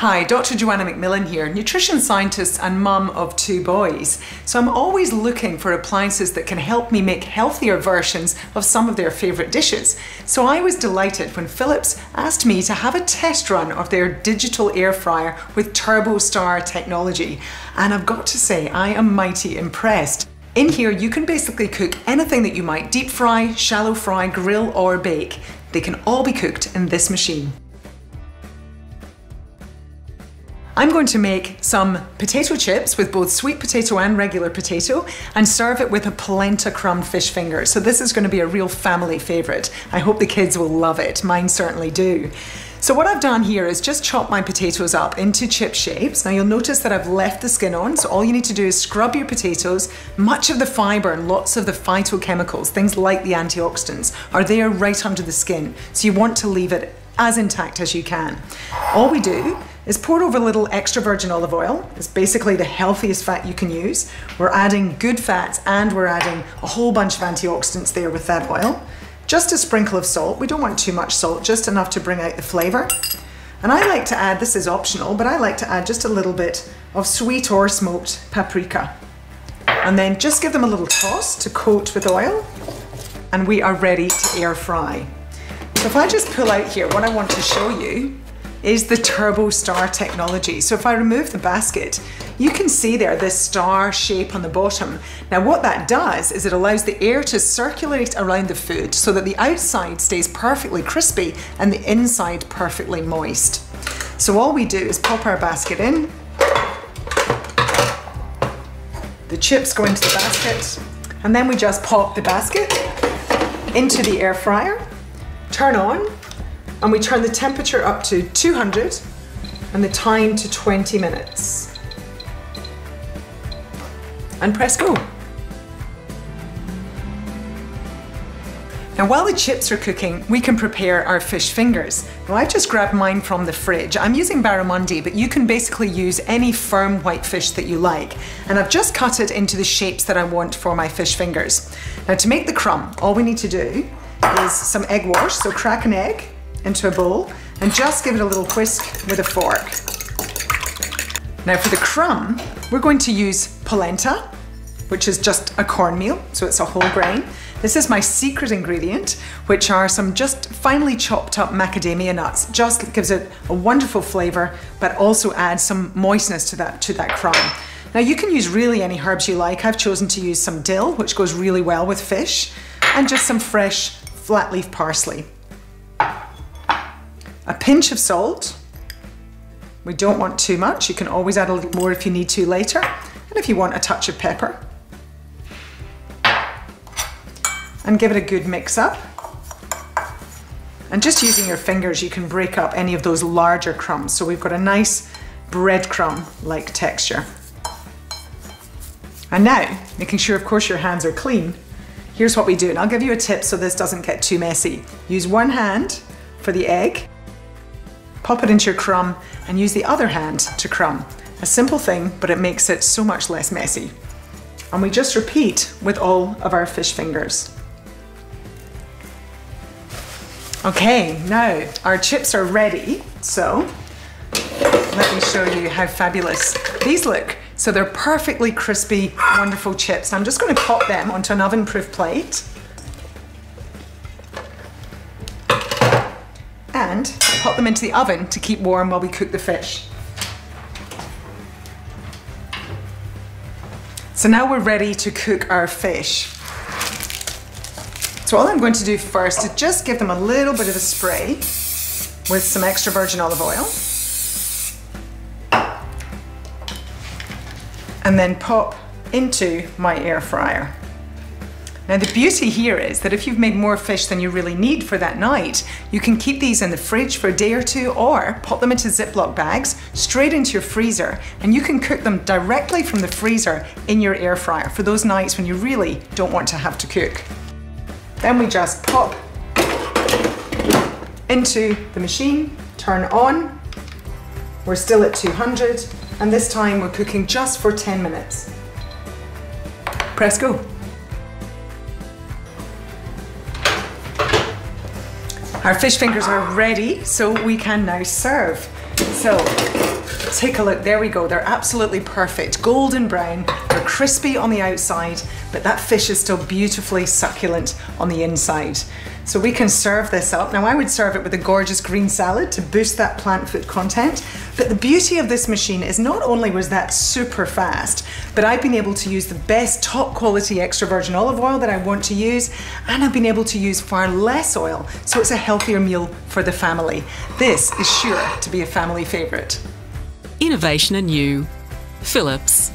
Hi, Dr. Joanna McMillan here, nutrition scientist and mum of 2 boys. So I'm always looking for appliances that can help me make healthier versions of some of their favourite dishes. So I was delighted when Philips asked me to have a test run of their digital air fryer with TurboStar technology. And I've got to say, I am mighty impressed. In here, you can basically cook anything that you might deep fry, shallow fry, grill or bake. They can all be cooked in this machine. I'm going to make some potato chips with both sweet potato and regular potato and serve it with a polenta crumb fish finger. So this is going to be a real family favourite. I hope the kids will love it. Mine certainly do. So what I've done here is just chop my potatoes up into chip shapes. Now you'll notice that I've left the skin on, so all you need to do is scrub your potatoes. Much of the fibre and lots of the phytochemicals, things like the antioxidants, are there right under the skin. So you want to leave it as intact as you can. All we do is pour over a little extra virgin olive oil. It's basically the healthiest fat you can use. We're adding good fats and we're adding a whole bunch of antioxidants there with that oil. Just a sprinkle of salt. We don't want too much salt, just enough to bring out the flavour. And I like to add, this is optional, but I like to add just a little bit of sweet or smoked paprika. And then just give them a little toss to coat with oil. And we are ready to air fry. So if I just pull out here, what I want to show you is the TurboStar technology. So if I remove the basket, you can see there this star shape on the bottom. Now what that does is it allows the air to circulate around the food so that the outside stays perfectly crispy and the inside perfectly moist. So all we do is pop our basket in. The chips go into the basket and then we just pop the basket into the air fryer, turn on, and we turn the temperature up to 200 and the time to 20 minutes. And press go. Now while the chips are cooking, we can prepare our fish fingers. Now I've just grabbed mine from the fridge. I'm using barramundi, but you can basically use any firm white fish that you like. And I've just cut it into the shapes that I want for my fish fingers. Now to make the crumb, all we need to do is some egg wash, so crack an egg into a bowl and just give it a little whisk with a fork. Now for the crumb, we're going to use polenta, which is just a cornmeal, so it's a whole grain. This is my secret ingredient, which are some just finely chopped up macadamia nuts. Just gives it a wonderful flavour, but also adds some moistness to that crumb. Now you can use really any herbs you like. I've chosen to use some dill, which goes really well with fish, and just some fresh flat leaf parsley. A pinch of salt. We don't want too much. You can always add a little more if you need to later. And if you want, a touch of pepper. And give it a good mix up. And just using your fingers, you can break up any of those larger crumbs. So we've got a nice breadcrumb-like texture. And now, making sure, of course, your hands are clean, here's what we do. And I'll give you a tip so this doesn't get too messy. Use one hand for the egg. Pop it into your crumb and use the other hand to crumb. A simple thing, but it makes it so much less messy. And we just repeat with all of our fish fingers. Okay, now our chips are ready. So let me show you how fabulous these look. So they're perfectly crispy, wonderful chips. I'm just going to pop them onto an oven-proof plate. And pop them into the oven to keep warm while we cook the fish. So now we're ready to cook our fish. So all I'm going to do first is just give them a little bit of a spray with some extra virgin olive oil. And then pop into my air fryer. Now the beauty here is that if you've made more fish than you really need for that night, you can keep these in the fridge for a day or two or pop them into Ziploc bags straight into your freezer and you can cook them directly from the freezer in your air fryer for those nights when you really don't want to have to cook. Then we just pop into the machine, turn on. We're still at 200 and this time we're cooking just for 10 minutes. Press go. Our fish fingers are ready, so we can now serve. So Take a look, there we go. They're absolutely perfect. Golden brown, they're crispy on the outside, but that fish is still beautifully succulent on the inside. So we can serve this up. Now I would serve it with a gorgeous green salad to boost that plant food content. But the beauty of this machine is not only was that super fast, but I've been able to use the best top quality extra virgin olive oil that I want to use, and I've been able to use far less oil, so it's a healthier meal for the family. This is sure to be a family favourite. Innovation anew. Philips.